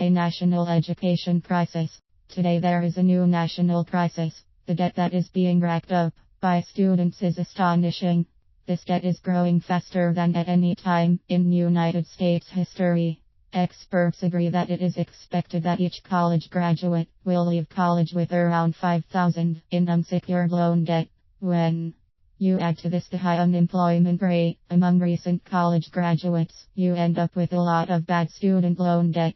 A national education crisis. Today there is a new national crisis. The debt that is being racked up by students is astonishing. This debt is growing faster than at any time in United States history. Experts agree that it is expected that each college graduate will leave college with around $5,000 in unsecured loan debt. When you add to this the high unemployment rate among recent college graduates, you end up with a lot of bad student loan debt.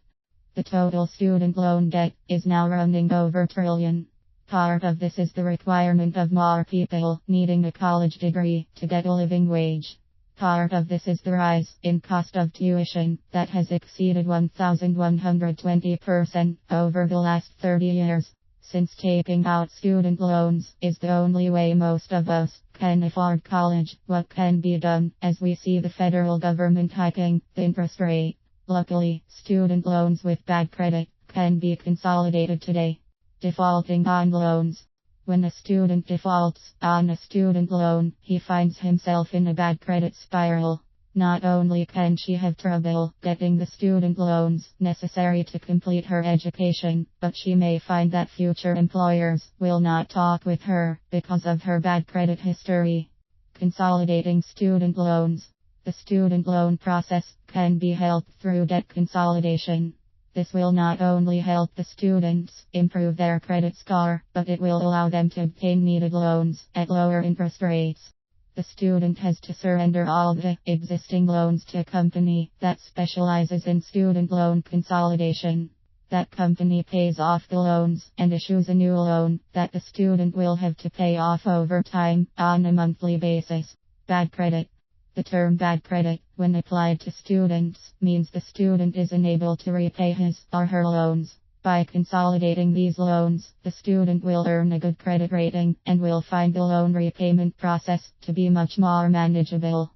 The total student loan debt is now running over $1 trillion. Part of this is the requirement of more people needing a college degree to get a living wage. Part of this is the rise in cost of tuition that has exceeded 1,120% over the last 30 years. Since taking out student loans is the only way most of us can afford college, what can be done as we see the federal government hiking the interest rate? Luckily, student loans with bad credit can be consolidated today. Defaulting on loans. When a student defaults on a student loan, he finds himself in a bad credit spiral. Not only can she have trouble getting the student loans necessary to complete her education, but she may find that future employers will not talk with her because of her bad credit history. Consolidating student loans. The student loan process can be helped through debt consolidation. This will not only help the students improve their credit score, but it will allow them to obtain needed loans at lower interest rates. The student has to surrender all the existing loans to a company that specializes in student loan consolidation. That company pays off the loans and issues a new loan that the student will have to pay off over time on a monthly basis. Bad credit. The term bad credit, when applied to students, means the student is unable to repay his or her loans. By consolidating these loans, the student will earn a good credit rating and will find the loan repayment process to be much more manageable.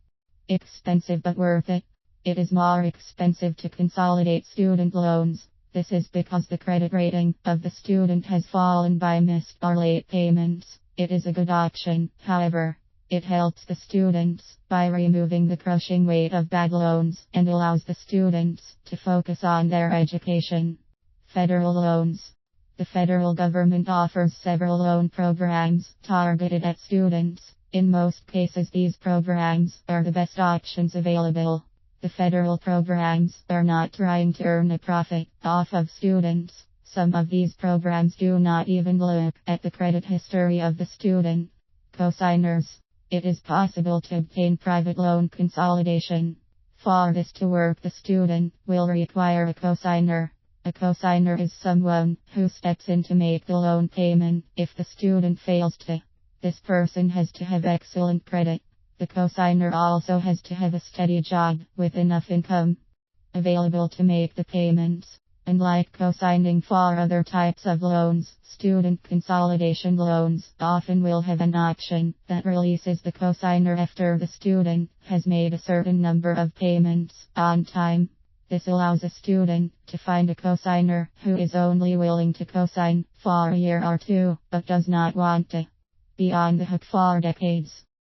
Expensive but worth it. It is more expensive to consolidate student loans. This is because the credit rating of the student has fallen by missed or late payments. It is a good option, however. It helps the students by removing the crushing weight of bad loans and allows the students to focus on their education. Federal loans. The federal government offers several loan programs targeted at students. In most cases, these programs are the best options available. The federal programs are not trying to earn a profit off of students. Some of these programs do not even look at the credit history of the student. Cosigners. It is possible to obtain private loan consolidation. For this to work, the student will require a cosigner. A cosigner is someone who steps in to make the loan payment if the student fails to. This person has to have excellent credit. The cosigner also has to have a steady job with enough income available to make the payments. Unlike cosigning for other types of loans, student consolidation loans often will have an option that releases the cosigner after the student has made a certain number of payments on time. This allows a student to find a cosigner who is only willing to cosign for a year or two, but does not want to be on the hook for decades.